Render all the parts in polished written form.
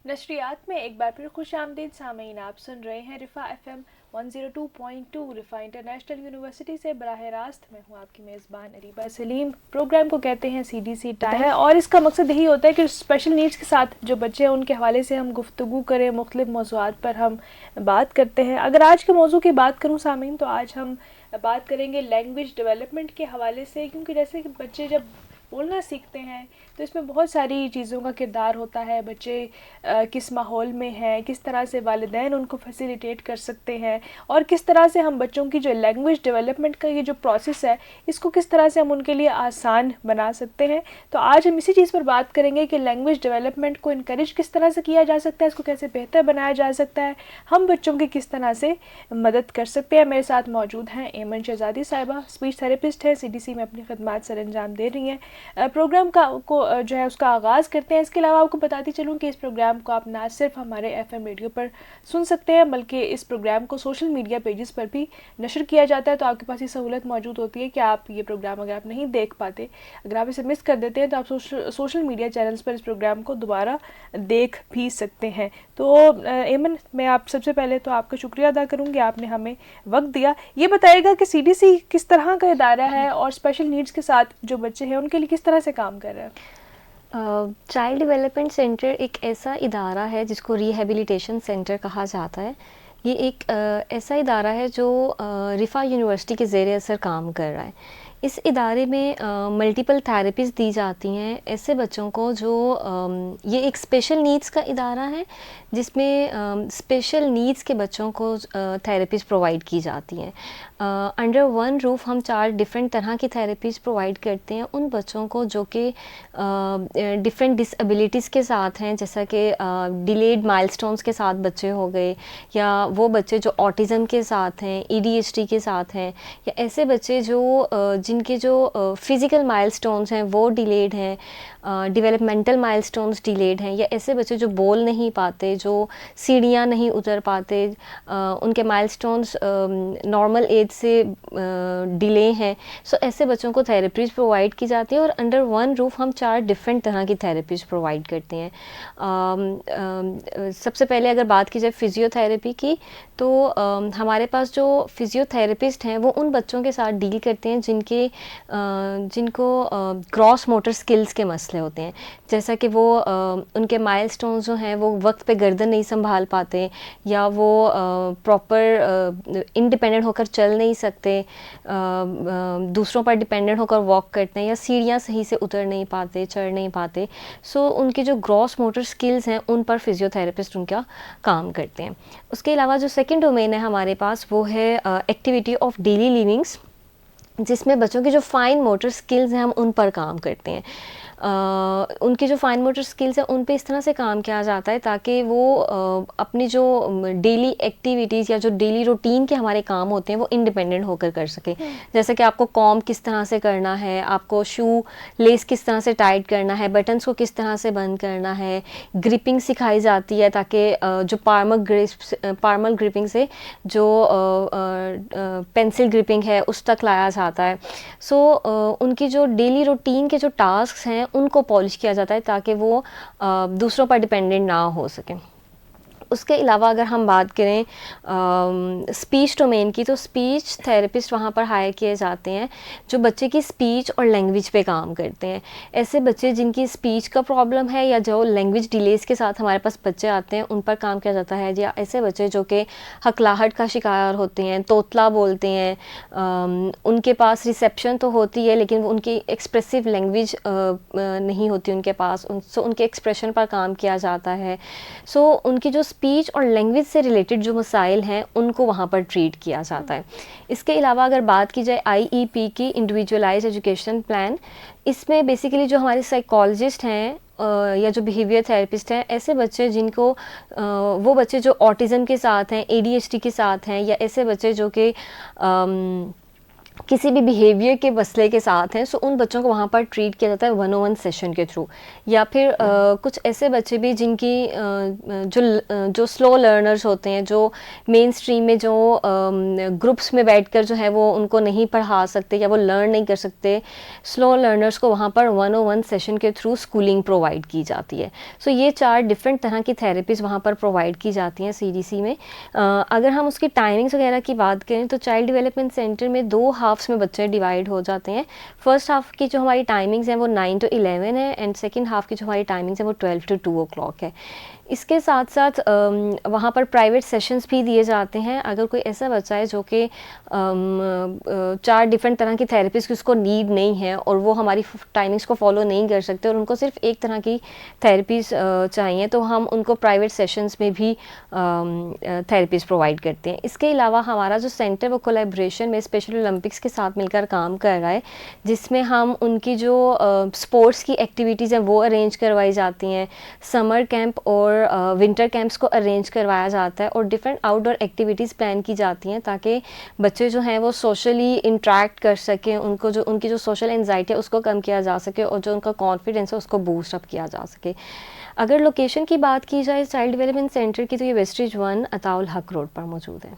नशरियात में एक बार फिर खुशामदीद सामीन। आप सुन रहे हैं रिफ़ा एफ़एम 102.2 रिफ़ा इंटरनेशनल यूनिवर्सिटी से बराह रास्त। मैं हूँ आपकी मेज़बान अरीबा सलीम। प्रोग्राम को कहते हैं सीडीसी टाइम है और इसका मकसद यही होता है कि स्पेशल नीड्स के साथ जो बच्चे हैं उनके हवाले से हम गुफ्तगू करें, मुख्तलिफ मौज़ूआत पर हम बात करते हैं। अगर आज के मौजू की बात करूँ सामीन, तो आज हम बात करेंगे लैंग्वेज डेवलपमेंट के हवाले से, क्योंकि जैसे कि बच्चे जब बोलना सीखते हैं तो इसमें बहुत सारी चीज़ों का किरदार होता है। बच्चे किस माहौल में हैं, किस तरह से वालिदैन उनको फैसिलिटेट कर सकते हैं और किस तरह से हम बच्चों की जो लैंग्वेज डेवलपमेंट का ये जो प्रोसेस है इसको किस तरह से हम उनके लिए आसान बना सकते हैं। तो आज हम इसी चीज़ पर बात करेंगे कि लैंग्वेज डेवलपमेंट को इनकरेज किस तरह से किया जा सकता है, इसको कैसे बेहतर बनाया जा सकता है, हम बच्चों की किस तरह से मदद कर सकते हैं। मेरे साथ मौजूद हैं एमन शहजादी साहिबा, स्पीच थेरेपिस्ट है, CDC में अपनी खदमात सर अंजाम दे रही हैं। प्रोग्राम को जो है उसका आगाज़ करते हैं। इसके अलावा आपको बताती चलूँ कि इस प्रोग्राम को आप ना सिर्फ हमारे FM रेडियो पर सुन सकते हैं, बल्कि इस प्रोग्राम को सोशल मीडिया पेजेस पर भी नशर किया जाता है। तो आपके पास ये सहूलत मौजूद होती है कि आप ये प्रोग्राम अगर आप नहीं देख पाते, अगर आप इसे मिस कर देते हैं, तो आप सोशल मीडिया चैनल्स पर इस प्रोग्राम को दोबारा देख भी सकते हैं। तो एमन, मैं आप सबसे पहले तो आपका शुक्रिया अदा करूँगी, आपने हमें वक्त दिया। ये बताइएगा कि CDC किस तरह का इदारा है और स्पेशल नीड्स के साथ जो बच्चे हैं उनके लिए किस तरह से काम कर रहा है। चाइल्ड डेवलपमेंट सेंटर एक ऐसा इदारा है जिसको रिहेबिलिटेशन सेंटर कहा जाता है। ये एक ऐसा इदारा है जो रिफ़ा यूनिवर्सिटी के ज़ेरे असर काम कर रहा है। इस इदारे में मल्टीपल थेरेपीज़ दी जाती हैं ऐसे बच्चों को जो ये एक स्पेशल नीड्स का इदारा है जिसमें स्पेशल नीड्स के बच्चों को थेरेपीज़ प्रोवाइड की जाती हैं। अंडर वन रूफ़ हम 4 डिफरेंट तरह की थेरेपीज़ प्रोवाइड करते हैं उन बच्चों को जो कि डिफरेंट डिसेबिलिटीज़ के साथ हैं, जैसा कि डिलेड माइलस्टोन्स के साथ बच्चे हो गए, या वो बच्चे जो ऑटिज़म के साथ हैं, ADHD के साथ हैं, या ऐसे बच्चे जो जिनके जो फिज़िकल माइलस्टोन्स हैं वो डिलेड हैं, डेवलपमेंटल माइलस्टोन्स डिलेड हैं, या ऐसे बच्चे जो बोल नहीं पाते, जो सीढ़ियाँ नहीं उतर पाते, उनके माइलस्टोन्स नॉर्मल एज से डिले हैं। सो ऐसे बच्चों को थेरेपीज़ प्रोवाइड की जाती है और अंडर वन रूफ़ हम 4 डिफरेंट तरह की थेरेपीज़ प्रोवाइड करते हैं। सबसे पहले अगर बात की जाए फ़िज़ियोथेरेपी की, तो हमारे पास जो फ़िज़ियोथेरेपिस्ट हैं वो उन बच्चों के साथ डील करते हैं जिनको ग्रॉस मोटर स्किल्स के मसले होते हैं, जैसा कि वो उनके माइलस्टोन्स जो हैं वो वक्त पे गर्दन नहीं संभाल पाते, या वो प्रॉपर इंडिपेंडेंट होकर चल नहीं सकते, दूसरों पर डिपेंडेंट होकर वॉक करते हैं, या सीढ़ियाँ सही से उतर नहीं पाते, चढ़ नहीं पाते। सो उनकी जो ग्रॉस मोटर स्किल्स हैं उन पर फिजियोथेरेपिस्ट उनका काम करते हैं। उसके अलावा जो सेकंड डोमेन है हमारे पास वो है एक्टिविटी ऑफ डेली लिविंग्स, जिसमें बच्चों की जो फाइन मोटर स्किल्स हैं हम उन पर काम करते हैं। उनकी जो फाइन मोटर स्किल्स हैं उन पे इस तरह से काम किया जाता है ताकि वो अपनी जो डेली एक्टिविटीज़ या जो डेली रूटीन के हमारे काम होते हैं वो इंडिपेंडेंट होकर कर सकें। जैसे कि आपको कॉम किस तरह से करना है, आपको शू लेस किस तरह से टाइट करना है, बटन्स को किस तरह से बंद करना है, ग्रिपिंग सिखाई जाती है ताकि जो पार्मल ग्रिपिंग से जो पेंसिल ग्रिपिंग है उस तक लाया जाता है। सो उनकी जो डेली रूटीन के जो टास्क हैं उनको पॉलिश किया जाता है ताकि वो दूसरों पर डिपेंडेंट ना हो सकें। उसके अलावा अगर हम बात करें स्पीच डोमेन की, तो स्पीच थेरेपिस्ट वहाँ पर हायर किए जाते हैं जो बच्चे की स्पीच और लैंग्वेज पे काम करते हैं। ऐसे बच्चे जिनकी स्पीच का प्रॉब्लम है या जो लैंग्वेज डिलेस के साथ हमारे पास बच्चे आते हैं उन पर काम किया जाता है, या ऐसे बच्चे जो कि हकलाहट का शिकार होते हैं, तोतला बोलते हैं, उनके पास रिसेप्शन तो होती है लेकिन उनकी एक्सप्रेसिव लैंग्वेज नहीं होती उनके पास, उनके एक्सप्रेशन पर काम किया जाता है। सो उनकी जो स्पीच और लैंग्वेज से रिलेटेड जो मसाइल हैं उनको वहाँ पर ट्रीट किया जाता है। इसके अलावा अगर बात की जाए IEP की, इंडिविजुअलाइज्ड एजुकेशन प्लान, इसमें बेसिकली जो हमारे साइकोलॉजिस्ट हैं या जो बिहेवियर थेरेपिस्ट हैं, ऐसे बच्चे जिनको वो बच्चे जो ऑटिज़म के साथ हैं, ADHD के साथ हैं, या ऐसे बच्चे जो कि किसी भी बिहेवियर के मसले के साथ हैं, सो उन बच्चों को वहाँ पर ट्रीट किया जाता है 101 सेशन के थ्रू। या फिर कुछ ऐसे बच्चे भी जिनकी जो स्लो लर्नर्स होते हैं, जो मेन स्ट्रीम में जो ग्रुप्स में बैठकर जो है वो उनको नहीं पढ़ा सकते या वो लर्न नहीं कर सकते, स्लो लर्नर्स को वहाँ पर 101 सेशन के थ्रू स्कूलिंग प्रोवाइड की जाती है। सो ये 4 डिफरेंट तरह की थेरेपीज़ वहाँ पर प्रोवाइड की जाती हैं CDC में। अगर हम उसकी टाइमिंग्स वगैरह की बात करें तो चाइल्ड डेवलपमेंट सेंटर में 2 हाफ्स में बच्चे डिवाइड हो जाते हैं। फर्स्ट हाफ की जो हमारी टाइमिंग्स हैं वो 9 to 11 है, एंड सेकंड हाफ की जो हमारी टाइमिंग्स हैं वो 12 to 2 o'clock है। इसके साथ साथ वहाँ पर प्राइवेट सेशंस भी दिए जाते हैं। अगर कोई ऐसा बच्चा है जो कि 4 डिफरेंट तरह की थेरेपीज़ की उसको नीड नहीं है और वो हमारी टाइमिंग्स को फॉलो नहीं कर सकते और उनको सिर्फ एक तरह की थेरेपीज़ चाहिए, तो हम उनको प्राइवेट सेशंस में भी थेरेपीज़ प्रोवाइड करते हैं। इसके अलावा हमारा जो सेंटर वो कोलैबोरेशन में स्पेशल ओलंपिक्स के साथ मिलकर काम कर रहा है, जिसमें हम उनकी जो स्पोर्ट्स की एक्टिविटीज़ हैं वो अरेंज करवाई जाती हैं, समर कैंप और विंटर कैंप्स को अरेंज करवाया जाता है और डिफरेंट आउटडोर एक्टिविटीज़ प्लान की जाती हैं ताकि बच्चे जो हैं वो सोशली इंटरेक्ट कर सकें, उनकी जो सोशल एंजाइटी है उसको कम किया जा सके और जो उनका कॉन्फिडेंस है उसको बूस्ट अप किया जा सके। अगर लोकेशन की बात की जाए चाइल्ड डेवलपमेंट सेंटर की, तो ये वेस्टेज 1 अताउल हक रोड पर मौजूद है।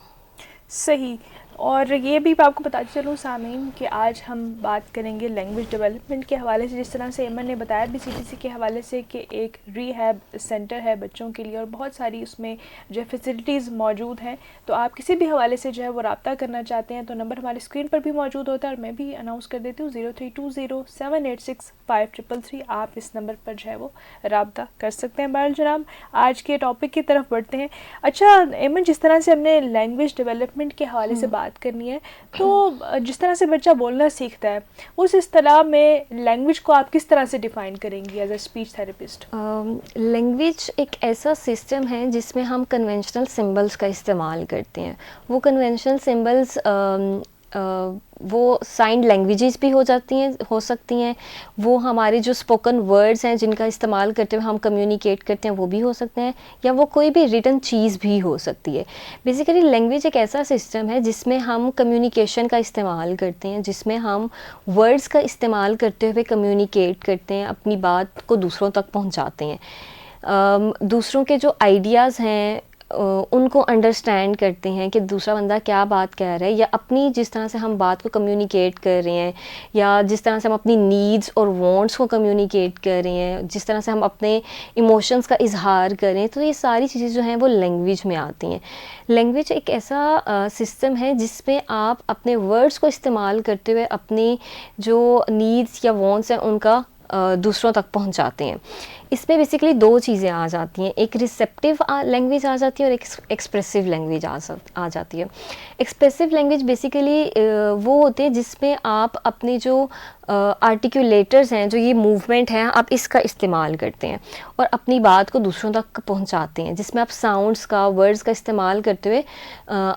सही। और ये भी मैं आपको बताती चलूँ सामीन कि आज हम बात करेंगे लैंग्वेज डेवलपमेंट के हवाले से, जिस तरह से एमन ने बताया भी CDC के हवाले से कि एक रीहैब सेंटर है बच्चों के लिए और बहुत सारी उसमें जो है फैसिलिटीज़ मौजूद हैं। तो आप किसी भी हवाले से जो है वो रब्ता करना चाहते हैं तो नंबर हमारे स्क्रीन पर भी मौजूद होता है और मैं भी अनाउंस कर देती हूँ 0320786533। आप इस नंबर पर जो है वो रब्ता कर सकते हैं। बहरहाल जनाब, आज के टॉपिक की तरफ बढ़ते हैं। अच्छा एमन, जिस तरह से हमने लैंग्वेज डेवलपमेंट के हवाले से बात करनी है, तो जिस तरह से बच्चा बोलना सीखता है उस इस्तेलाह में लैंग्वेज को आप किस तरह से डिफाइन करेंगी as a speech therapist? Language एक ऐसा सिस्टम है जिसमें हम कन्वेंशनल सिंबल्स का इस्तेमाल करते हैं। वो कन्वेंशनल सिंबल्स वो साइन लैंग्वेजेस भी हो सकती हैं, वो हमारे जो स्पोकन वर्ड्स हैं जिनका इस्तेमाल करते हुए हम कम्युनिकेट करते हैं वो भी हो सकते हैं, या वो कोई भी रिटन चीज़ भी हो सकती है। बेसिकली लैंग्वेज एक ऐसा सिस्टम है जिसमें हम कम्युनिकेशन का इस्तेमाल करते हैं, जिसमें हम वर्ड्स का इस्तेमाल करते हुए कम्युनिकेट करते हैं, अपनी बात को दूसरों तक पहुंचाते हैं, दूसरों के जो आइडियाज़ हैं उनको अंडरस्टैंड करते हैं कि दूसरा बंदा क्या बात कह रहा है, या अपनी जिस तरह से हम बात को कम्युनिकेट कर रहे हैं, या जिस तरह से हम अपनी नीड्स और वांट्स को कम्युनिकेट कर रहे हैं, जिस तरह से हम अपने इमोशंस का इजहार करें, तो ये सारी चीज़ें जो हैं वो लैंग्वेज में आती हैं। लैंग्वेज एक ऐसा सिस्टम है जिसमें आप अपने वर्ड्स को इस्तेमाल करते हुए अपनी जो नीड्स या वांट्स हैं उनका दूसरों तक पहुंचाते हैं। इसमें बेसिकली 2 चीज़ें आ जाती हैं, एक रिसेप्टिव लैंग्वेज आ जाती है और एक एक्सप्रेसिव लैंग्वेज आ जाती है। एक्सप्रेसिव लैंग्वेज बेसिकली वो होते हैं जिसमें आप अपने जो आर्टिकुलेटर्स हैं, जो ये मूवमेंट है, आप इसका इस्तेमाल करते हैं और अपनी बात को दूसरों तक पहुंचाते हैं, जिसमें आप साउंड्स का, वर्ड्स का इस्तेमाल करते हुए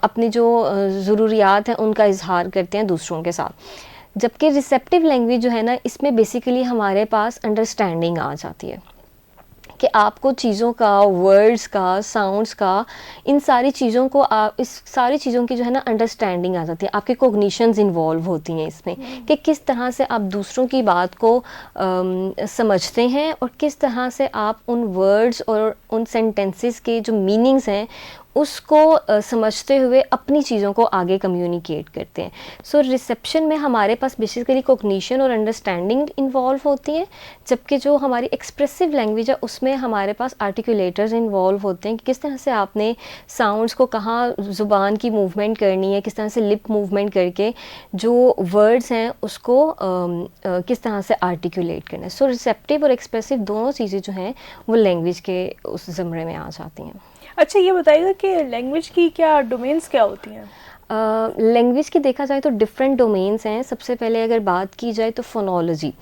अपनी जो ज़रूरियात हैं उनका इजहार करते हैं दूसरों के साथ। जबकि रिसेप्टिव लैंग्वेज जो है ना, इसमें बेसिकली हमारे पास अंडरस्टैंडिंग आ जाती है कि आपको चीज़ों का, वर्ड्स का, साउंड्स का, इन सारी चीज़ों को इस सारी चीज़ों की जो है ना अंडरस्टैंडिंग आ जाती है, आपकी कॉग्निशंस इन्वॉल्व होती हैं इसमें कि किस तरह से आप दूसरों की बात को समझते हैं और किस तरह से आप उन वर्ड्स और उन सेंटेंसेस के जो मीनिंग्स हैं उसको समझते हुए अपनी चीज़ों को आगे कम्युनिकेट करते हैं। सो रिसेप्शन में हमारे पास बेसिकली कॉग्निशन और अंडरस्टैंडिंग इन्वॉल्व होती है, जबकि जो हमारी एक्सप्रेसिव लैंग्वेज है उसमें हमारे पास आर्टिकुलेटर्स इन्वॉल्व होते हैं कि किस तरह से आपने साउंड्स को कहाँ ज़ुबान की मूवमेंट करनी है, किस तरह से लिप मूवमेंट करके जो वर्ड्स हैं उसको किस तरह से आर्टिकुलेट करना है। सो रिसेप्टिव और एक्सप्रेसिव दोनों चीज़ें जो हैं वो लैंग्वेज के उस ज़मरे में आ जाती हैं। अच्छा, ये बताइएगा कि लैंग्वेज की क्या डोमेन्स क्या होती हैं? लैंग्वेज की देखा जाए तो डिफरेंट डोमेन्स हैं। सबसे पहले अगर बात की जाए तो फोनोलॉजी,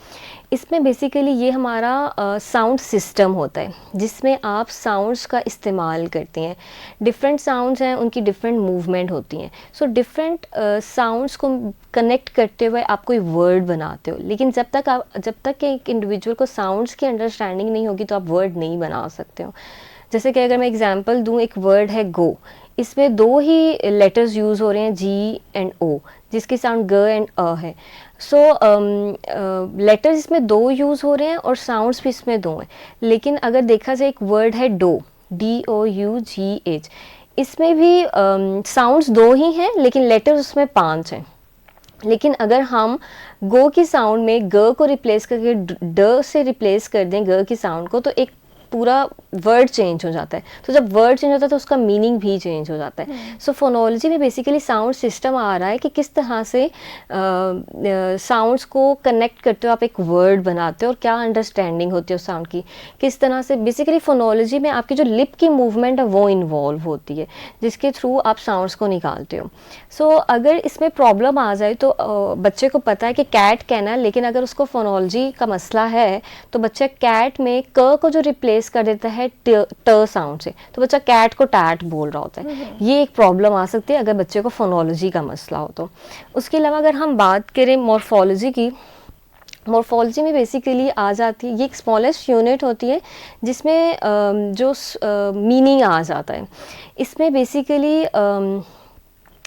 इसमें बेसिकली ये हमारा साउंड सिस्टम होता है जिसमें आप साउंड्स का इस्तेमाल करते हैं। डिफरेंट साउंड्स हैं, उनकी डिफरेंट मूवमेंट होती हैं। सो डिफरेंट साउंड्स को कनेक्ट करते हुए आप कोई वर्ड बनाते हो, लेकिन जब तक एक इंडिविजुअल को साउंड्स की अंडरस्टैंडिंग नहीं होगी तो आप वर्ड नहीं बना सकते हो। जैसे कि अगर मैं एग्जांपल दूं, एक वर्ड है गो, इसमें दो ही लेटर्स यूज़ हो रहे हैं, जी एंड ओ, जिसकी साउंड ग एंड अ है। सो लेटर्स इसमें दो यूज़ हो रहे हैं और साउंड्स भी इसमें दो हैं। लेकिन अगर देखा जाए, एक वर्ड है डो, DOUGH, इसमें भी साउंड्स दो ही हैं लेकिन लेटर्स उसमें 5 हैं। लेकिन अगर हम गो की साउंड में ग को रिप्लेस करके ड से रिप्लेस कर दें ग की साउंड को, तो एक पूरा वर्ड चेंज हो जाता है। तो जब वर्ड चेंज होता है तो उसका मीनिंग भी चेंज हो जाता है। सो फोनोलॉजी में बेसिकली साउंड सिस्टम आ रहा है कि किस तरह से साउंड्स को कनेक्ट करते हो, आप एक वर्ड बनाते हो और क्या अंडरस्टैंडिंग होती है उस साउंड की, किस तरह से। बेसिकली फोनोलॉजी में आपकी जो लिप की मूवमेंट है वो इन्वॉल्व होती है, जिसके थ्रू आप साउंड्स को निकालते हो। सो अगर इसमें प्रॉब्लम आ जाए तो बच्चे को पता है कि कैट कहना है, लेकिन अगर उसको फोनोलॉजी का मसला है तो बच्चा कैट में क को जो रिप्लेस कर देता है ट साउंड से, तो बच्चा कैट को टैट बोल रहा होता है। ये एक प्रॉब्लम आ सकती है अगर बच्चे को फोनोलॉजी का मसला हो तो। उसके अलावा अगर हम बात करें मॉर्फोलॉजी की, मॉर्फोलॉजी में बेसिकली आ जाती है, ये एक स्मॉलेस्ट यूनिट होती है जिसमें जो मीनिंग आ जाता है। इसमें बेसिकली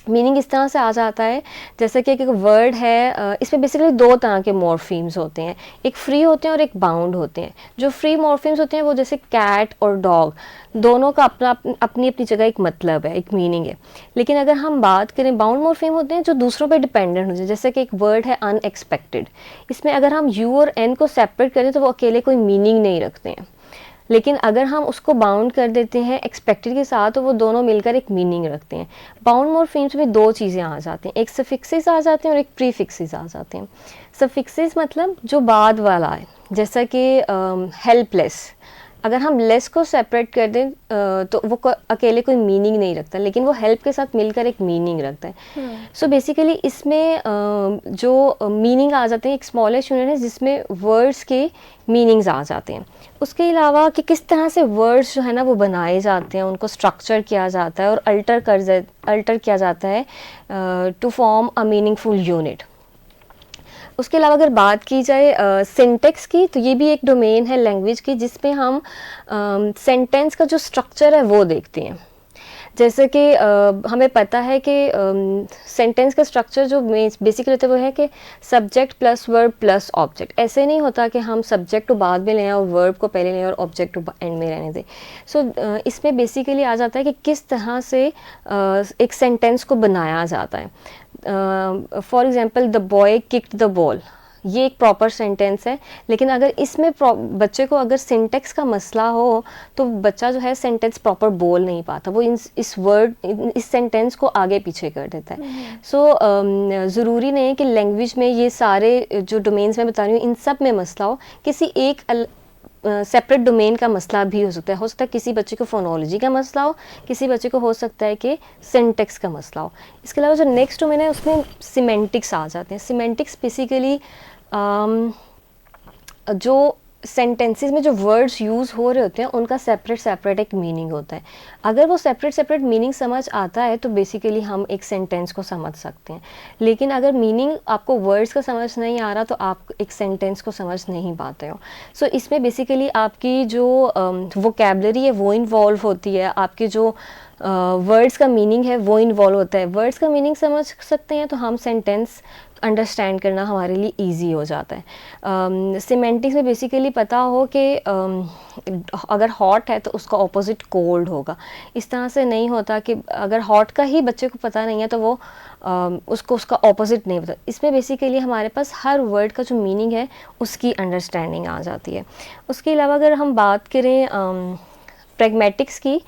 मीनिंग इस तरह से आ जाता है जैसे कि एक वर्ड है, इसमें बेसिकली दो तरह के मॉर्फीम्स होते हैं, एक फ्री होते हैं और एक बाउंड होते हैं। जो फ्री मॉर्फीम्स होते हैं वो जैसे कैट और डॉग, दोनों का अपना अपनी अपनी जगह एक मतलब है, एक मीनिंग है। लेकिन अगर हम बात करें बाउंड मॉर्फीम होते हैं जो दूसरों पे डिपेंडेंट होते हैं, जैसे कि एक वर्ड है अनएक्सपेक्टेड, इसमें अगर हम यू और एन को सेपरेट करें तो वो अकेले कोई मीनिंग नहीं रखते हैं। लेकिन अगर हम उसको बाउंड कर देते हैं एक्सपेक्टेड के साथ तो वो दोनों मिलकर एक मीनिंग रखते हैं। बाउंड मॉर्फीम्स में दो चीज़ें आ जाती हैं, एक सफिक्सेस आ जाते हैं और एक प्रीफिक्सेस आ जाते हैं। सफिक्सेस मतलब जो बाद वाला है, जैसा कि हेल्पलेस, अगर हम लेस को सेपरेट कर दें तो वो अकेले कोई मीनिंग नहीं रखता, लेकिन वो हेल्प के साथ मिलकर एक मीनिंग रखता है। सो बेसिकली इसमें जो मीनिंग आ जाते हैं, एक स्मॉलेस्ट यूनिट है जिसमें वर्ड्स के मीनिंग्स आ जाते हैं। उसके अलावा कि किस तरह से वर्ड्स जो है ना वो बनाए जाते हैं, उनको स्ट्रक्चर किया जाता है और अल्टर किया जाता है to form a meaningful unit. उसके अलावा अगर बात की जाए सिंटेक्स की, तो ये भी एक डोमेन है लैंग्वेज की जिसमें हम सेंटेंस का जो स्ट्रक्चर है वो देखते हैं। जैसे कि हमें पता है कि सेंटेंस का स्ट्रक्चर जो बेसिकली होता है वो है कि subject plus verb plus object. ऐसे नहीं होता कि हम सब्जेक्ट को बाद में लें और वर्ब को पहले लें और ऑब्जेक्ट को एंड में रहने दें। सो इसमें बेसिकली आ जाता है कि किस तरह से एक सेंटेंस को बनाया जाता है। For example, the boy kicked the ball, ये एक प्रॉपर सेंटेंस है। लेकिन अगर इसमें बच्चे को अगर सिंटेक्स का मसला हो तो बच्चा जो है सेंटेंस प्रॉपर बोल नहीं पाता, वो इस सेंटेंस को आगे पीछे कर देता है। सो ज़रूरी नहीं है कि लैंग्वेज में ये सारे जो डोमेन्स मैं बता रही हूँ इन सब में मसला हो, किसी एक सेपरेट डोमेन का मसला भी हो सकता है किसी बच्चे को फोनोलॉजी का मसला हो, किसी बच्चे को हो सकता है कि सिंटेक्स का मसला हो। इसके अलावा जो नेक्स्ट डोमेन है उसमें सिमेंटिक्स आ जाते हैं। सिमेंटिक्स बेसिकली जो सेंटेंसेस में जो वर्ड्स यूज़ हो रहे होते हैं उनका सेपरेट एक मीनिंग होता है। अगर वो सेपरेट मीनिंग समझ आता है तो बेसिकली हम एक सेंटेंस को समझ सकते हैं। लेकिन अगर मीनिंग आपको वर्ड्स का समझ नहीं आ रहा तो आप एक सेंटेंस को समझ नहीं पाते हो। सो इसमें बेसिकली आपकी जो वोकैबुलरी है वो इन्वॉल्व होती है, आपकी जो वर्ड्स का मीनिंग है वो इन्वॉल्व होता है। वर्ड्स का मीनिंग समझ सकते हैं तो हम सेंटेंस अंडरस्टैंड करना हमारे लिए इजी हो जाता है। सिमेंटिक्स में बेसिकली पता हो कि अगर हॉट है तो उसका ऑपोजिट कोल्ड होगा। इस तरह से नहीं होता कि अगर हॉट का ही बच्चे को पता नहीं है तो वो उसको उसका ऑपोजिट नहीं पता। इसमें बेसिकली हमारे पास हर वर्ड का जो मीनिंग है उसकी अंडरस्टैंडिंग आ जाती है। उसके अलावा अगर हम बात करें प्रैग्मेटिक्स की,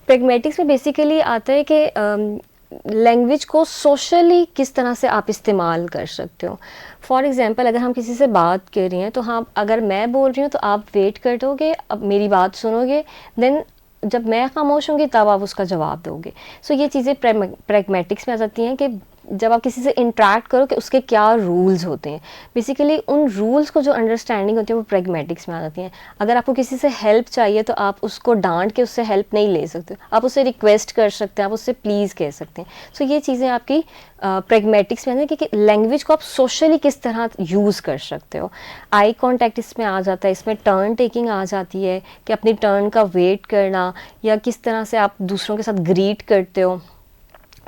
प्रैग्मेटिक्स में बेसिकली आता है कि लैंग्वेज को सोशली किस तरह से आप इस्तेमाल कर सकते हो। फॉर एग्ज़ाम्पल, अगर हम किसी से बात कर रही हैं तो हाँ, अगर मैं बोल रही हूँ तो आप वेट कर दोगे, अब मेरी बात सुनोगे, देन जब मैं खामोश होंगी तब आप उसका जवाब दोगे। सो ये चीज़ें प्रैग्मेटिक्स में आ जाती हैं कि जब आप किसी से इंटरेक्ट करो कि उसके क्या रूल्स होते हैं, बेसिकली उन रूल्स को जो अंडरस्टैंडिंग होती है वो प्रैग्मेटिक्स में आ जाती हैं। अगर आपको किसी से हेल्प चाहिए तो आप उसको डांट के उससे हेल्प नहीं ले सकते, आप उससे रिक्वेस्ट कर सकते हैं, आप उससे प्लीज़ कह सकते हैं। सो ये चीज़ें आपकी प्रैग्मेटिक्स में आती है कि लैंग्वेज को आप सोशली किस तरह यूज़ कर सकते हो। आई कॉन्टैक्ट इसमें आ जाता है, इसमें टर्न टेकिंग आ जाती है कि अपनी टर्न का वेट करना, या किस तरह से आप दूसरों के साथ ग्रीट करते हो।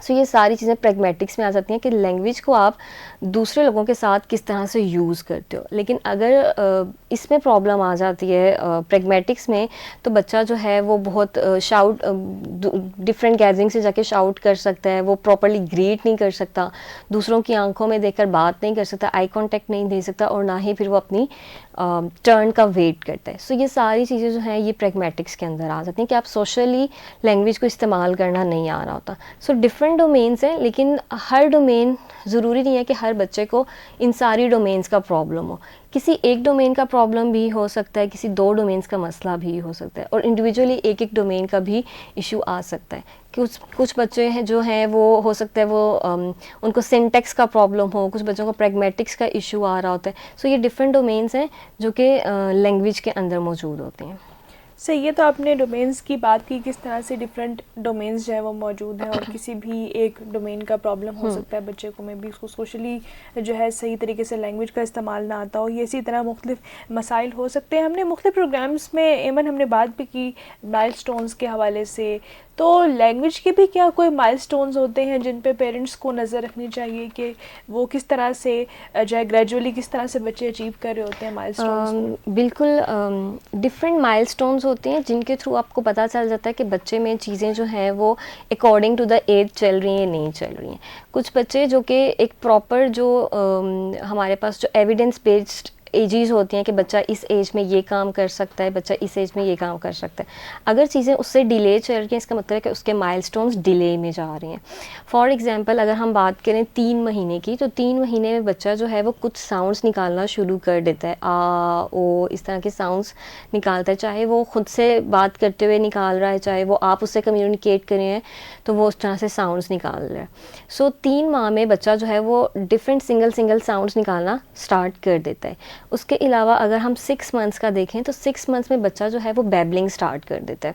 सो ये सारी चीज़ें प्रैग्मेटिक्स में आ जाती हैं कि लैंग्वेज को आप दूसरे लोगों के साथ किस तरह से यूज़ करते हो। लेकिन अगर इसमें प्रॉब्लम आ जाती है प्रैग्मेटिक्स में, तो बच्चा जो है वो बहुत शाउट डिफरेंट गैदरिंग से जाके शाउट कर सकता है, वो प्रॉपरली ग्रीट नहीं कर सकता, दूसरों की आंखों में देखकर बात नहीं कर सकता, आई कांटेक्ट नहीं दे सकता, और ना ही फिर वो अपनी टर्न का वेट करता है। सो ये सारी चीज़ें जो हैं ये प्रैग्मेटिक्स के अंदर आ जाती हैं कि आप सोशली लैंग्वेज को इस्तेमाल करना नहीं आ रहा होता। सो डिफरेंट डोमेन्स हैं, लेकिन हर डोमेन ज़रूरी नहीं है कि हर बच्चे को इन सारी डोमेन्स का प्रॉब्लम हो। किसी एक डोमेन का प्रॉब्लम भी हो सकता है, किसी 2 डोमेन्स का मसला भी हो सकता है, और इंडिविजुअली एक एक डोमेन का भी इशू आ सकता है। कुछ बच्चे हैं जो हैं वो हो सकता है वो उनको सिंटेक्स का प्रॉब्लम हो, कुछ बच्चों को प्रैग्मेटिक्स का इशू आ रहा होता है। सो ये डिफरेंट डोमेन्स हैं जो कि लैंग्वेज के अंदर मौजूद होते हैं। सही, ये तो आपने डोमेन्स की बात की, किस तरह से डिफरेंट डोमेन्स जो है वो मौजूद हैं, और किसी भी एक डोमेन का प्रॉब्लम हो सकता है बच्चे को, में भी उसको सोशली जो है सही तरीके से लैंग्वेज का इस्तेमाल ना आता हो। ये इसी तरह मुख्तलिफ मसाइल हो सकते हैं। हमने मुख्तलिफ प्रोग्राम्स में एमन हमने बात भी की माइलस्टोन्स के हवाले से, तो लैंग्वेज के भी क्या कोई माइलस्टोन्स होते हैं जिन पे पेरेंट्स को नज़र रखनी चाहिए कि वो किस तरह से जो है ग्रेजुअली किस तरह से बच्चे अचीव कर रहे होते हैं माइलस्टोन्स? बिल्कुल, डिफरेंट माइलस्टोन्स होते हैं जिनके थ्रू आपको पता चल जाता है कि बच्चे में चीज़ें जो हैं वो अकॉर्डिंग टू द एज चल रही हैं, नहीं चल रही हैं। कुछ बच्चे जो कि एक प्रॉपर जो हमारे पास जो एविडेंस बेस्ड एजेस होती हैं कि बच्चा इस एज में ये काम कर सकता है, बच्चा इस एज में ये काम कर सकता है, अगर चीज़ें उससे डिले चल रही हैं इसका मतलब है कि उसके माइलस्टोन्स डिले में जा रही हैं। फॉर एग्जांपल अगर हम बात करें 3 महीने की, तो 3 महीने में बच्चा जो है वो कुछ साउंड्स निकालना शुरू कर देता है, आ ओ इस तरह के साउंड्स निकालता है, चाहे वो ख़ुद से बात करते हुए निकाल रहा है, चाहे वो आप उससे कम्युनिकेट कर रहे हैं तो वो उस तरह से साउंड्स निकाल रहा है। सो 3 माह में बच्चा जो है वो डिफरेंट सिंगल साउंड्स निकालना स्टार्ट कर देता है। उसके अलावा अगर हम 6 मंथ्स का देखें तो 6 मंथ्स में बच्चा जो है वो बैबलिंग स्टार्ट कर देता है।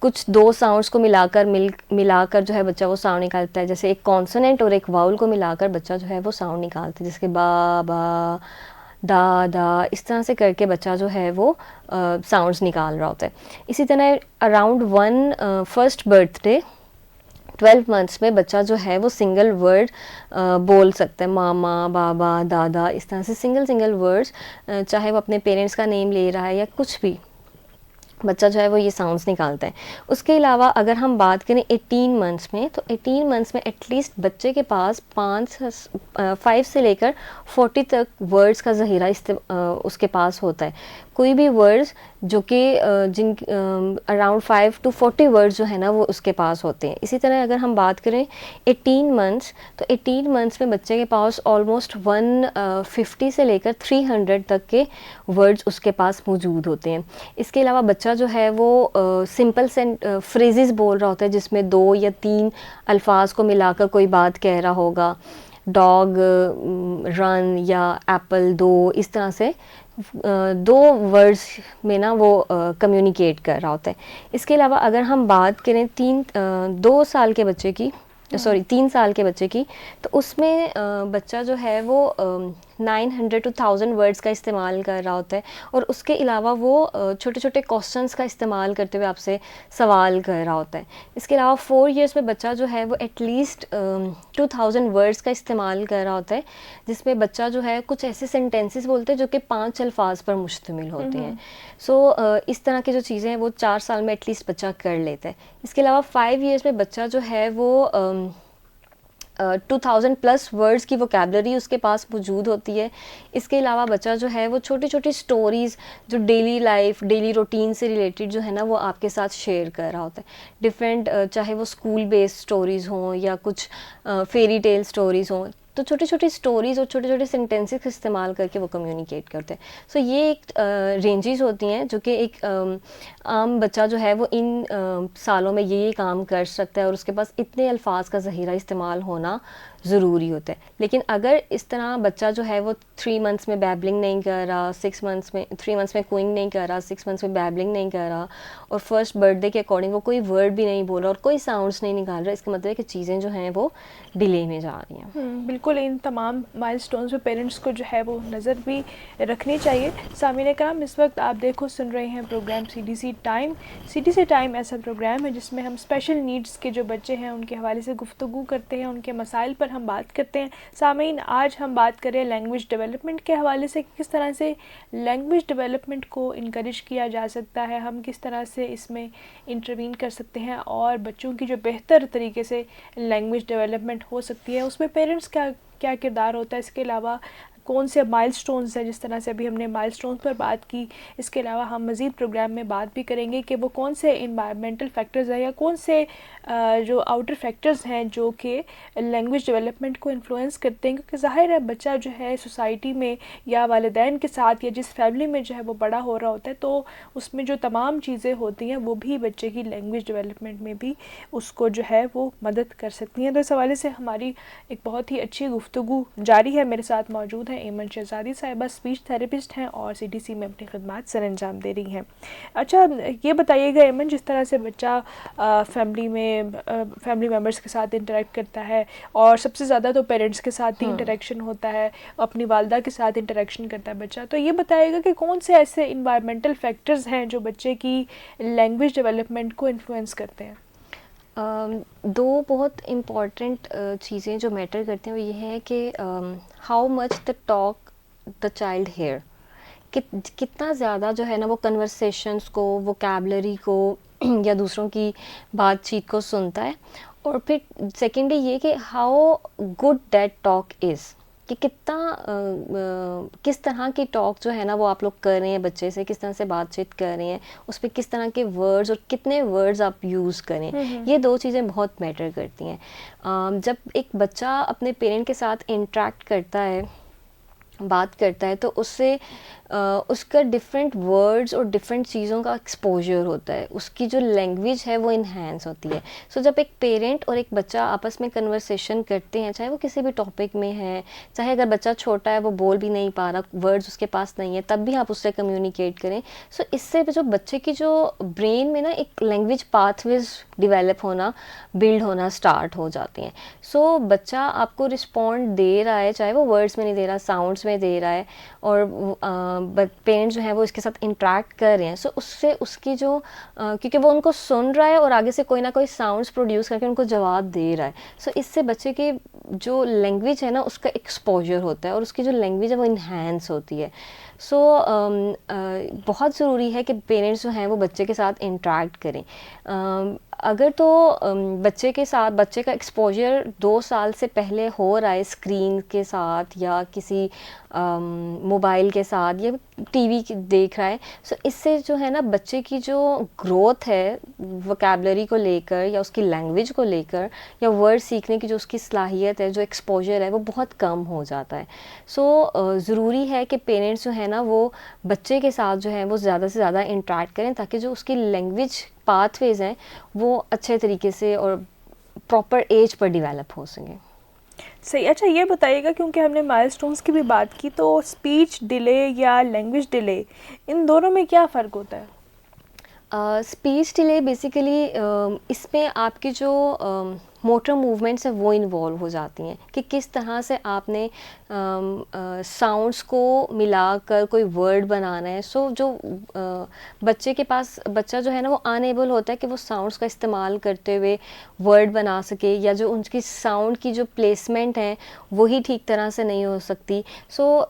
कुछ 2 साउंड्स को मिलाकर जो है बच्चा वो साउंड निकालता है, जैसे एक कॉन्सोनेंट और एक वाउल को मिलाकर बच्चा जो है वो साउंड निकालता है, जैसे कि बा बा दा दा, इस तरह से करके बच्चा जो है वो साउंड्स निकाल रहा होता है। इसी तरह अराउंड 1 फर्स्ट बर्थडे 12 मंथ्स में बच्चा जो है वो सिंगल वर्ड बोल सकता है, मामा बाबा दादा, इस तरह से सिंगल वर्ड्स, चाहे वो अपने पेरेंट्स का नेम ले रहा है या कुछ भी, बच्चा जो है वो ये साउंड्स निकालता है। उसके अलावा अगर हम बात करें 18 मंथ्स में, तो 18 मंथ्स में एटलीस्ट बच्चे के पास 5 से लेकर 40 तक वर्ड्स का ज़हीरा उसके पास होता है। कोई भी वर्ड्स जो कि जिन अराउंड 5 to 40 वर्ड्स जो है ना वो उसके पास होते हैं। इसी तरह अगर हम बात करें 18 मंथ्स, तो 18 मंथ्स में बच्चे के पास ऑलमोस्ट 150 से लेकर 300 तक के वर्ड्स उसके पास मौजूद होते हैं। इसके अलावा बच्चा जो है वो सिंपल फ्रेजेस बोल रहा होता है जिसमें 2 या 3 अल्फाज को मिलाकर कोई बात कह रहा होगा, डॉग, रन या एप्पल, दो, इस तरह से 2 वर्ड्स में ना वो कम्युनिकेट कर रहा होता है। इसके अलावा अगर हम बात करें 2 साल के बच्चे की, 3 साल के बच्चे की, तो उसमें बच्चा जो है वो 900 to 1000 वर्ड्स का इस्तेमाल कर रहा होता है, और उसके अलावा वो छोटे छोटे क्वेश्चंस का इस्तेमाल करते हुए आपसे सवाल कर रहा होता है। इसके अलावा 4 इयर्स में बच्चा जो है वो एटलीस्ट 2000 वर्ड्स का इस्तेमाल कर रहा होता है, जिसमें बच्चा जो है कुछ ऐसे सेंटेंसेस बोलते हैं जो कि 5 अल्फाज पर मुश्तमिल होते हैं। सो इस तरह की जो चीज़ें हैं वो 4 साल में एटलीस्ट बच्चा कर लेता है। इसके अलावा 5 इयर्स में बच्चा जो है वो 2000 प्लस वर्ड्स की वोकैबुलरी उसके पास मौजूद होती है। इसके अलावा बच्चा जो है वो छोटी छोटी स्टोरीज़ जो डेली लाइफ, डेली रूटीन से रिलेटेड जो है ना वो आपके साथ शेयर कर रहा होता है। डिफरेंट चाहे वो स्कूल बेस्ड स्टोरीज़ हों या कुछ फेरी टेल स्टोरीज़ हों, तो छोटी छोटी स्टोरीज और छोटे छोटे सेंटेंसेस का इस्तेमाल करके वो कम्युनिकेट करते हैं। सो ये एक रेंजेस होती हैं जो कि एक आम बच्चा जो है वो इन सालों में ये काम कर सकता है और उसके पास इतने अल्फाज का ज़हीरा इस्तेमाल होना ज़रूरी होता है। लेकिन अगर इस तरह बच्चा जो है वो 3 मंथ्स में बैबलिंग नहीं कर रहा, 3 मंथ्स में कूइंग नहीं कर रहा, 6 मंथ्स में बैबलिंग नहीं कर रहा और फर्स्ट बर्थडे के अकॉर्डिंग वो कोई वर्ड भी नहीं बोल रहा और कोई साउंड्स नहीं निकाल रहा, इसका मतलब है कि चीज़ें जो हैं वो डिले में जा रही हैं। बिल्कुल, इन तमाम माइलस्टोन्स पे पेरेंट्स को जो है वो नज़र भी रखनी चाहिए। सामीन कराम, इस वक्त आप देखो सुन रहे हैं programme CDC time. CDC time ऐसा प्रोग्राम है जिसमें हम स्पेशल नीड्स के जो बच्चे हैं उनके हवाले से गुफ्तगू करते हैं, उनके मसाइल पर हम बात करते हैं। सामीन, आज हम बात करें लैंग्वेज डेवलपमेंट के हवाले से, किस तरह से लैंग्वेज डेवलपमेंट को इनकरेज किया जा सकता है, हम किस तरह से इसमें इंटरवीन कर सकते हैं और बच्चों की जो बेहतर तरीके से लैंग्वेज डेवलपमेंट हो सकती है उसमें पेरेंट्स का क्या किरदार होता है। इसके अलावा कौन से माइलस्टोन्स हैं, जिस तरह से अभी हमने माइलस्टोन्स पर बात की, इसके अलावा हम मज़ीद प्रोग्राम में बात भी करेंगे कि वो कौन से इन्वायरमेंटल फैक्टर्स हैं या कौन से जो आउटर फैक्टर्स हैं जो कि लैंग्वेज डेवलपमेंट को इन्फ्लुएंस करते हैं। क्योंकि ज़ाहिर है बच्चा जो है सोसाइटी में या वालिदैन के साथ या जिस फैमिली में जो है वो बड़ा हो रहा होता है तो उसमें जो तमाम चीज़ें होती हैं वो भी बच्चे की लैंग्वेज डेवलपमेंट में भी उसको जो है वो मदद कर सकती हैं। तो इस हवाले से हमारी एक बहुत ही अच्छी गुफ्तगू जारी है। मेरे साथ मौजूद हैं ऐमन शहजादी साहिबा, स्पीच थेरेपिस्ट हैं और सीडीसी में अपनी खिदमत सर अंजाम दे रही हैं। अच्छा, ये बताइएगा ऐमन, जिस तरह से बच्चा फैमिली मेम्बर्स के साथ इंटरेक्ट करता है और सबसे ज़्यादा तो पेरेंट्स के साथ ही इंटरेक्शन होता है, अपनी वालदा के साथ इंटरेक्शन करता है बच्चा, तो ये बताइएगा कि कौन से ऐसे इन्वायरमेंटल फैक्टर्स हैं जो बच्चे की लैंग्वेज डेवलपमेंट को इन्फ्लुएंस करते हैं। दो बहुत इम्पॉर्टेंट चीज़ें जो मैटर करती हैं वो ये है कि how much the talk the child hear, कितना ज़्यादा जो है ना वो कन्वर्सेशंस को, वोकैबलरी को या दूसरों की बातचीत को सुनता है। और फिर सेकेंडली ये कि how good that talk is, कि किस तरह की टॉक जो है ना वो आप लोग कर रहे हैं बच्चे से, किस तरह से बातचीत कर रहे हैं, उस पर किस तरह के वर्ड्स और कितने वर्ड्स आप यूज़ करें, ये दो चीज़ें बहुत मैटर करती हैं। जब एक बच्चा अपने पेरेंट के साथ इंटरेक्ट करता है, बात करता है, तो उससे उसका डिफरेंट वर्ड्स और डिफरेंट चीज़ों का एक्सपोजर होता है, उसकी जो लैंग्वेज है वो इन्हेंस होती है। सो जब एक पेरेंट और एक बच्चा आपस में कन्वर्सेशन करते हैं, चाहे वो किसी भी टॉपिक में है, चाहे अगर बच्चा छोटा है वो बोल भी नहीं पा रहा, वर्ड्स उसके पास नहीं है, तब भी आप उससे कम्युनिकेट करें। सो इससे जो बच्चे की जो ब्रेन में ना एक लैंग्वेज पाथवेज डिवेलप होना, बिल्ड होना स्टार्ट हो जाते हैं। सो बच्चा आपको रिस्पॉन्ड दे रहा है, चाहे वो वर्ड्स में नहीं दे रहा, साउंड्स में दे रहा है, और पेरेंट्स जो हैं वो इसके साथ इंटरेक्ट कर रहे हैं। सो उससे उसकी जो क्योंकि वो उनको सुन रहा है और आगे से कोई ना कोई साउंड्स प्रोड्यूस करके उनको जवाब दे रहा है। सो इससे बच्चे की जो लैंग्वेज है ना उसका एक्सपोजर होता है और उसकी जो लैंग्वेज है वो इन्हेंस होती है। सो बहुत ज़रूरी है कि पेरेंट्स जो हैं वो बच्चे के साथ इंटरेक्ट करें। अगर तो बच्चे के साथ बच्चे का एक्सपोजर 2 साल से पहले हो रहा है स्क्रीन के साथ या किसी मोबाइल के साथ या टीवी देख रहा है, सो इससे जो है ना बच्चे की जो ग्रोथ है वोकैबलरी को लेकर या उसकी लैंग्वेज को लेकर या वर्ड सीखने की जो उसकी सलाहियत है, जो एक्सपोजर है, वो बहुत कम हो जाता है। सो ज़रूरी है कि पेरेंट्स जो है ना वो बच्चे के साथ जो है वो ज़्यादा से ज़्यादा इंटरेक्ट करें ताकि जो उसकी लैंग्वेज पाथवेज हैं वो अच्छे तरीके से और प्रॉपर एज पर डिवेलप हो सकें। सही। अच्छा, ये बताइएगा, क्योंकि हमने माइलस्टोन्स की भी बात की, तो स्पीच डिले या लैंग्वेज डिले, इन दोनों में क्या फ़र्क होता है? स्पीच डिले बेसिकली इसमें आपकी जो मोटर मूवमेंट्स है वो इन्वॉल्व हो जाती हैं कि किस तरह से आपने साउंड्स को मिलाकर कोई वर्ड बनाना है। सो जो बच्चे के पास बच्चा जो है ना वो अनएबल होता है कि वो साउंड्स का इस्तेमाल करते हुए वर्ड बना सके, या जो उनकी साउंड की जो प्लेसमेंट है वही ठीक तरह से नहीं हो सकती। सो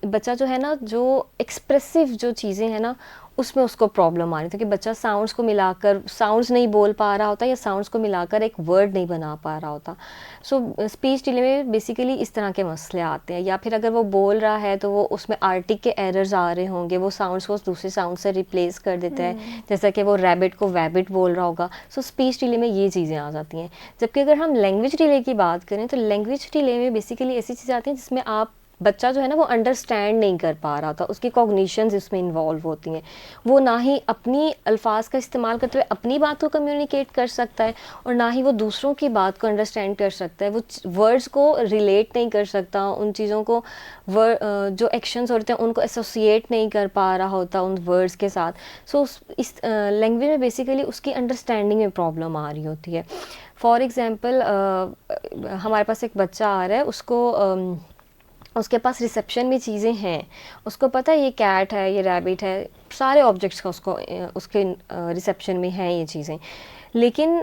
बच्चा जो है ना जो एक्सप्रेसिव जो चीज़ें हैं ना उसमें उसको प्रॉब्लम आ रही थी कि बच्चा साउंड्स को मिलाकर साउंड्स नहीं बोल पा रहा होता या साउंड्स को मिलाकर एक वर्ड नहीं बना पा रहा होता। सो स्पीच डिले में बेसिकली इस तरह के मसले आते हैं। या फिर अगर वो बोल रहा है तो वो उसमें आर्टिक के एरर्स आ रहे होंगे, वो साउंड्स को दूसरे साउंड से रिप्लेस कर देता है, जैसा कि वो रैबिट को वैबिट बोल रहा होगा। सो स्पीच डिले में ये चीज़ें आ जाती हैं। जबकि अगर हम लैंग्वेज डिले की बात करें तो लैंग्वेज डिले में बेसिकली ऐसी चीज़ें आती हैं जिसमें आप बच्चा जो है ना वो अंडरस्टैंड नहीं कर पा रहा था, उसकी कॉग्निशंस इसमें इन्वॉल्व होती हैं। वो ना ही अपनी अल्फाज का इस्तेमाल करते हुए अपनी बात को कम्युनिकेट कर सकता है और ना ही वो दूसरों की बात को अंडरस्टैंड कर सकता है। वो वर्ड्स को रिलेट नहीं कर सकता, उन चीज़ों को जो एक्शंस होते हैं उनको एसोसिएट नहीं कर पा रहा होता उन वर्ड्स के साथ। सो इस लैंग्वेज में बेसिकली उसकी अंडरस्टैंडिंग में प्रॉब्लम आ रही होती है। फॉर एग्ज़ाम्पल हमारे पास एक बच्चा आ रहा है, उसके पास रिसेप्शन में चीज़ें हैं, उसको पता है ये कैट है, ये रैबिट है, सारे ऑब्जेक्ट्स का उसके रिसेप्शन में हैं ये चीज़ें। लेकिन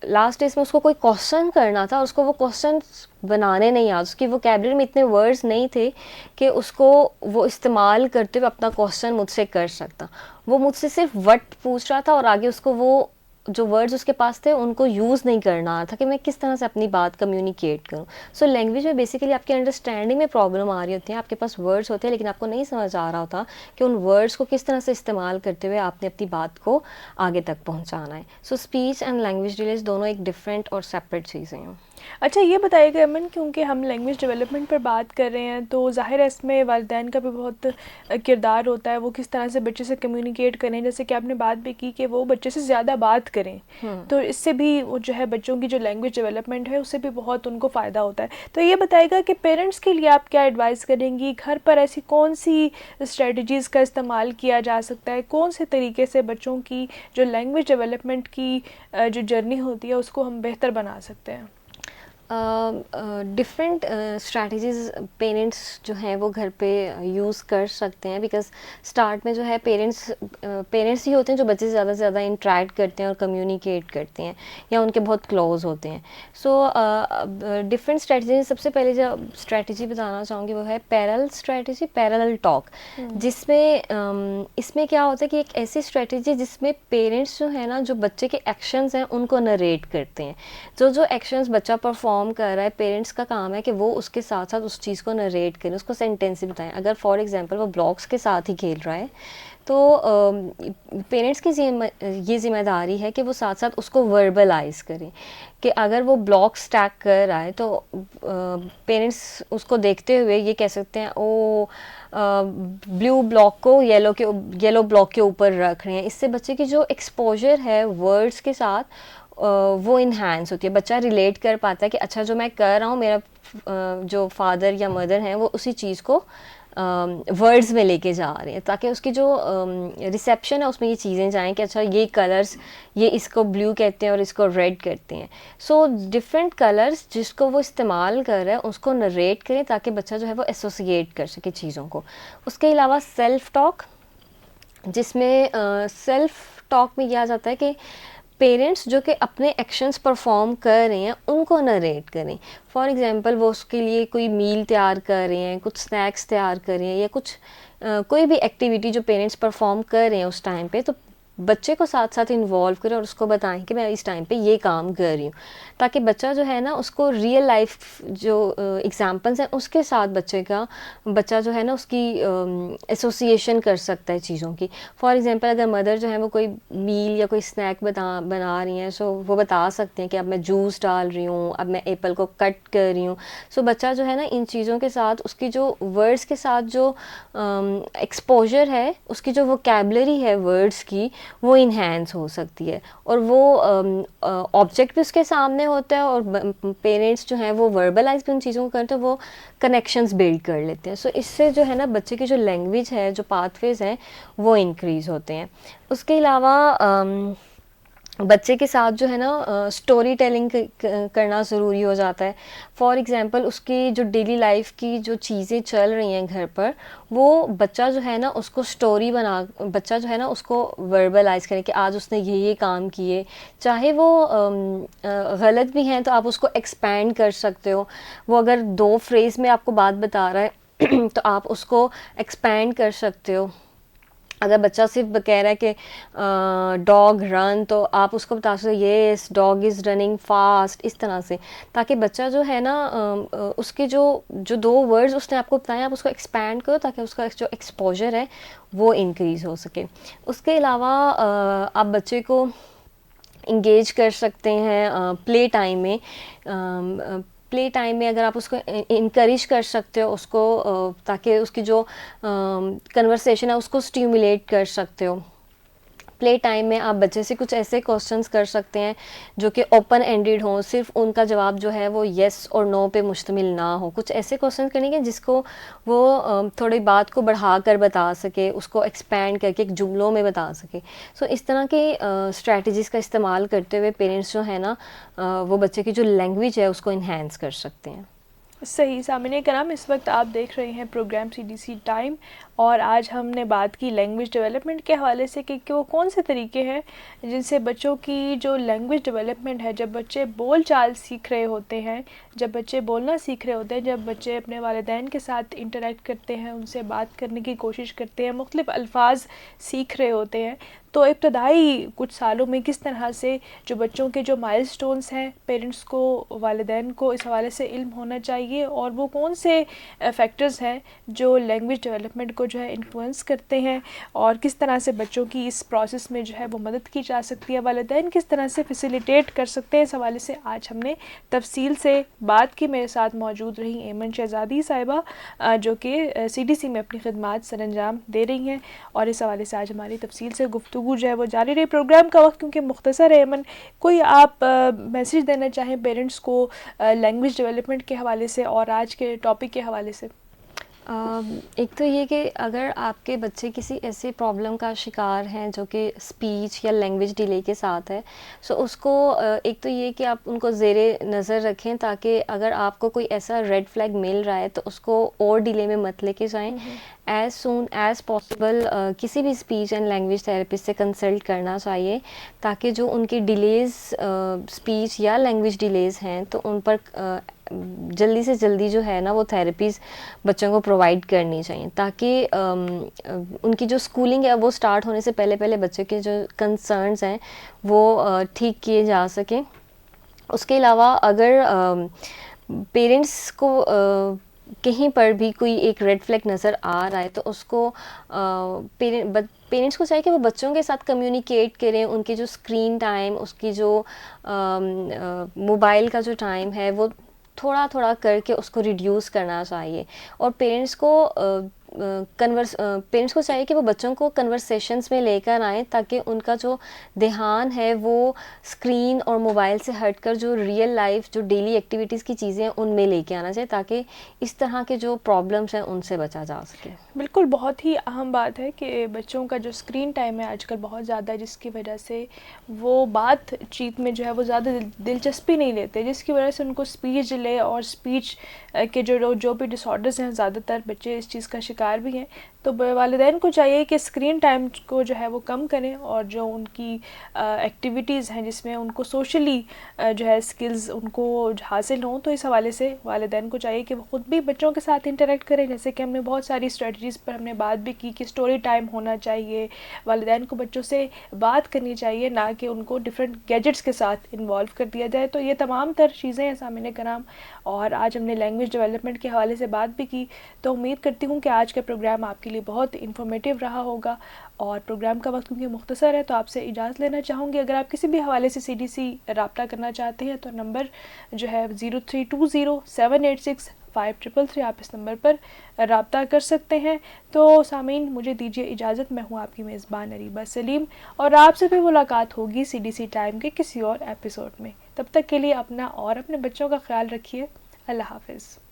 लास्ट डेज में उसको कोई क्वेश्चन करना था, उसको वो क्वेश्चन बनाने नहीं आ, उसकी वोकैबुलरी में इतने वर्ड्स नहीं थे कि उसको वो इस्तेमाल करते हुए अपना क्वेश्चन मुझसे कर सकता। वो मुझसे सिर्फ व्हाट पूछ रहा था और आगे उसको वो जो वर्ड्स उसके पास थे उनको यूज़ नहीं करना आ रहा था कि मैं किस तरह से अपनी बात कम्युनिकेट करूं। सो लैंग्वेज में बेसिकली आपकी अंडरस्टैंडिंग में प्रॉब्लम आ रही होती है। आपके पास वर्ड्स होते हैं लेकिन आपको नहीं समझ आ रहा होता कि उन वर्ड्स को किस तरह से इस्तेमाल करते हुए आपने अपनी बात को आगे तक पहुंचाना है। सो स्पीच एंड लैंग्वेज डिलेज दोनों एक डिफरेंट और सेपरेट चीज़ें हैं। अच्छा, ये बताइएगा अमन, क्योंकि हम लैंग्वेज डेवलपमेंट पर बात कर रहे हैं तो ज़ाहिर है इसमें वालिदैन का भी बहुत किरदार होता है। वो किस तरह से बच्चे से कम्युनिकेट करें, जैसे कि आपने बात भी की कि वो बच्चे से ज़्यादा बात करें, तो इससे भी वो जो है बच्चों की जो लैंग्वेज डेवलपमेंट है उससे भी बहुत उनको फ़ायदा होता है। तो ये बताइएगा कि पेरेंट्स के लिए आप क्या एडवाइस करेंगी, घर पर ऐसी कौन सी स्ट्रेटजीज़ का इस्तेमाल किया जा सकता है, कौन से तरीके से बच्चों की जो लैंग्वेज डेवलपमेंट की जो जर्नी होती है उसको हम बेहतर बना सकते हैं? डिफरेंट स्ट्रैटेजीज़ पेरेंट्स जो हैं वो घर पे यूज़ कर सकते हैं। बिकॉज़ स्टार्ट में जो है पेरेंट्स ही होते हैं जो बच्चे से ज़्यादा इंटरेक्ट करते हैं और कम्युनिकेट करते हैं या उनके बहुत क्लोज होते हैं। सो डिफरेंट स्ट्रैटेजी, सबसे पहले जो स्ट्रैटेजी बताना चाहूँगी वो है पैरेलल स्ट्रैटेजी, पैरेलल टॉक, जिसमें इसमें क्या होता है कि एक ऐसी स्ट्रैटेजी जिसमें पेरेंट्स जो है ना जो बच्चे के एक्शंस हैं उनको नरेट करते हैं। जो एक्शंस बच्चा परफॉर्म कर रहा है, पेरेंट्स का काम है कि वो उसके साथ साथ उस चीज़ को नरेट करें, उसको सेंटेंस ही बताएं। अगर फॉर एग्जांपल वो ब्लॉक्स के साथ ही खेल रहा है तो पेरेंट्स की ये जिम्मेदारी है कि वो साथ साथ उसको वर्बलाइज करें। कि अगर वो ब्लॉक स्टैक कर रहा है तो पेरेंट्स उसको देखते हुए ये कह सकते हैं ओ ब्लू ब्लॉक को येलो ब्लॉक के ऊपर रख रहे हैं। इससे बच्चे की जो एक्सपोजर है वर्ड्स के साथ वो इन्हांस होती है। बच्चा रिलेट कर पाता है कि अच्छा जो मैं कर रहा हूँ, मेरा जो फादर या मदर हैं वो उसी चीज़ को वर्ड्स में लेके जा रहे हैं, ताकि उसकी जो रिसेप्शन है उसमें ये चीज़ें जाएं कि अच्छा ये कलर्स, ये इसको ब्लू कहते हैं और इसको रेड कहते हैं। सो डिफरेंट कलर्स जिसको वो इस्तेमाल कर रहा है उसको नरेट करें ताकि बच्चा जो है वो एसोसिएट कर सके चीज़ों को। उसके अलावा सेल्फ टॉक, जिसमें सेल्फ टॉक में यह आ जाता है कि पेरेंट्स जो कि अपने एक्शंस परफॉर्म कर रहे हैं उनको नरेट करें। फॉर एग्जांपल वो उसके लिए कोई मील तैयार कर रहे हैं, कुछ स्नैक्स तैयार कर रहे हैं या कुछ कोई भी एक्टिविटी जो पेरेंट्स परफॉर्म कर रहे हैं उस टाइम पे, तो बच्चे को साथ साथ इन्वॉल्व करें और उसको बताएं कि मैं इस टाइम पे ये काम कर रही हूँ, ताकि बच्चा जो है ना उसको रियल लाइफ जो एग्जांपल्स हैं उसके साथ बच्चा जो है ना उसकी एसोसिएशन कर सकता है चीज़ों की। फॉर एग्जांपल अगर मदर जो है वो कोई मील या कोई स्नैक बना रही हैं, सो वो बता सकते हैं कि अब मैं जूस डाल रही हूँ, अब मैं एप्पल को कट कर रही हूँ। सो बच्चा जो है ना इन चीज़ों के साथ उसकी जो वर्ड्स के साथ जो एक्सपोजर है, उसकी जो वोकैबुलरी है वर्ड्स की, वो इन्हेंस हो सकती है और वो ऑब्जेक्ट भी उसके सामने होता है और पेरेंट्स जो हैं वो वर्बलाइज भी उन चीज़ों को करते हैं, वो कनेक्शंस बिल्ड कर लेते हैं। सो इससे जो है ना बच्चे की जो लैंग्वेज है, जो पाथवेज हैं वो इंक्रीज़ होते हैं। उसके अलावा बच्चे के साथ जो है ना स्टोरी टेलिंग करना ज़रूरी हो जाता है। फॉर एग्ज़ाम्पल उसकी जो डेली लाइफ की जो चीज़ें चल रही हैं घर पर, वो बच्चा जो है ना उसको बच्चा जो है ना उसको वर्बलाइज़ करे कि आज उसने ये काम किए, चाहे वो गलत भी हैं तो आप उसको एक्सपैंड कर सकते हो। वो अगर 2 फ्रेज़ में आपको बात बता रहा है तो आप उसको एक्सपैंड कर सकते हो। अगर बच्चा सिर्फ कह रहा है कि डॉग रन, तो आप उसको बता सकते हो yes dog is running fast, इस तरह से, ताकि बच्चा जो है ना उसके जो जो 2 वर्ड्स उसने आपको बताए आप उसको एक्सपैंड करो, ताकि उसका जो एक्सपोजर है वो इंक्रीज़ हो सके। उसके अलावा आप बच्चे को इंगेज कर सकते हैं प्ले टाइम में। प्ले टाइम में अगर आप उसको इनकरेज कर सकते हो उसको, ताकि उसकी जो कन्वर्सेशन है उसको स्टिमुलेट कर सकते हो। प्ले टाइम में आप बच्चे से कुछ ऐसे क्वेश्चंस कर सकते हैं जो कि ओपन एंडेड हों, सिर्फ उनका जवाब जो है वो येस और नो पे मुश्तमिल ना हो। कुछ ऐसे क्वेश्चन करेंगे जिसको वो थोड़ी बात को बढ़ा कर बता सके, उसको एक्सपैंड करके एक जुमलों में बता सके। सो इस तरह के स्ट्रैटेजीज़ का इस्तेमाल करते हुए पेरेंट्स जो है ना वो बच्चे की जो लैंग्वेज है उसको इन्हेंस कर सकते हैं। सही सामने कराम, इस वक्त आप देख रहे हैं प्रोग्राम CDC टाइम, और आज हमने बात की लैंग्वेज डेवलपमेंट के हवाले से कि वो कौन से तरीके हैं जिनसे बच्चों की जो लैंग्वेज डेवलपमेंट है, जब बच्चे बोल चाल सीख रहे होते हैं, जब बच्चे बोलना सीख रहे होते हैं, जब बच्चे अपने वालिदैन के साथ इंटरेक्ट करते हैं, उनसे बात करने की कोशिश करते हैं, मुख्तलिफ़ अल्फाज सीख रहे होते हैं, तो इब्तदाई कुछ सालों में किस तरह से जो बच्चों के जो माइलस्टोन्स हैं, पेरेंट्स को, वालिदैन को इस हवाले से इल्म होना चाहिए, और वो कौन से फैक्टर्स हैं जो लैंग्वेज डेवलपमेंट को जो है इन्फ्लुएंस करते हैं, और किस तरह से बच्चों की इस प्रोसेस में जो है वो मदद की जा सकती है, वालिदैन किस तरह से फैसिलिटेट कर सकते हैं, इस हवाले से आज हमने तफसील से बात की। मेरे साथ मौजूद रही एमन शहज़ादी साहिबा, जो कि CDC में अपनी खिदमात सरअंजाम दे रही हैं, और इस हवाले से आज हमारी तफसील से गुफ्तगू जो है वो जारी रही। प्रोग्राम का वक्त क्योंकि मुख्तसर है एमन, कोई आप मैसेज देना चाहें पेरेंट्स को लैंग्वेज डेवलपमेंट के हवाले से और आज के टॉपिक के हवाले से? एक तो ये कि अगर आपके बच्चे किसी ऐसे प्रॉब्लम का शिकार हैं जो कि स्पीच या लैंग्वेज डिले के साथ है, सो उसको एक तो ये कि आप उनको ज़ेरे नज़र रखें, ताकि अगर आपको कोई ऐसा रेड फ्लैग मिल रहा है तो उसको और डिले में मत लेके जाएं। एज़ सून एज़ पॉसिबल किसी भी स्पीच एंड लैंग्वेज थेरेपिस्ट से कंसल्ट करना चाहिए, ताकि जो उनकी डिलेज़ स्पीच या लैंग्वेज डिलेज़ हैं तो उन पर जल्दी से जल्दी जो है ना वो थेरेपीज़ बच्चों को प्रोवाइड करनी चाहिए, ताकि उनकी जो स्कूलिंग है वो स्टार्ट होने से पहले पहले बच्चों के जो कंसर्न्स हैं वो ठीक किए जा सकें। उसके अलावा अगर पेरेंट्स को कहीं पर भी कोई एक रेड फ्लैग नज़र आ रहा है तो उसको पेरेंट्स को चाहिए कि वो बच्चों के साथ कम्युनिकेट करें, उनकी जो स्क्रीन टाइम, उसकी जो मोबाइल का जो टाइम है वो थोड़ा थोड़ा करके उसको रिड्यूस करना चाहिए। और पेरेंट्स को चाहिए कि वो बच्चों को कन्वर्सेशंस में लेकर आएँ, ताकि उनका जो ध्यान है वो स्क्रीन और मोबाइल से हटकर जो रियल लाइफ जो डेली एक्टिविटीज़ की चीज़ें हैं उनमें लेके आना चाहिए, ताकि इस तरह के जो प्रॉब्लम्स हैं उनसे बचा जा सके। बिल्कुल, बहुत ही अहम बात है कि बच्चों का जो स्क्रीन टाइम है आजकल बहुत ज़्यादा है, जिसकी वजह से वो बातचीत में जो है वो ज़्यादा दिलचस्पी नहीं लेते, जिसकी वजह से उनको स्पीच डिले और स्पीच के जो भी डिसऑर्डर्स हैं, ज़्यादातर बच्चे इस चीज़ का शिकार भी हैं। तो वालिदैन को चाहिए कि स्क्रीन टाइम को जो है वो कम करें, और जो उनकी एक्टिविटीज़ हैं जिसमें उनको सोशली जो है स्किल्स उनको हासिल हों, तो इस हवाले से वालिदैन को चाहिए कि वो ख़ुद भी बच्चों के साथ इंटरेक्ट करें। जैसे कि हमने बहुत सारी स्ट्रेटजीज़ पर हमने बात भी की कि स्टोरी टाइम होना चाहिए, वालिदैन को बच्चों से बात करनी चाहिए, ना कि उनको डिफरेंट गैजेट्स के साथ इन्वॉल्व कर दिया जाए। तो ये तमाम तर चीज़ें हैं सामने कराम, और आज हमने लैंग्वेज डेवलपमेंट के हवाले से बात भी की। तो उम्मीद करती हूँ कि आज का प्रोग्राम आपके लिए बहुत इन्फॉर्मेटिव रहा होगा, और प्रोग्राम का वक्त क्योंकि मुख्तसर है तो आपसे इजाज़त लेना चाहूँगी। अगर आप किसी भी हवाले से CDC रब्ता करना चाहते हैं तो नंबर जो है 0320786533, आप इस नंबर पर रब्ता कर सकते हैं। तो सामीन, मुझे दीजिए इजाज़त। मैं हूँ आपकी मेज़बान अरीबा सलीम, और आपसे फिर मुलाकात होगी CDC टाइम के किसी और एपिसोड में। तब तक के लिए अपना और अपने बच्चों का ख्याल रखिए। अल्लाह हाफ़िज़।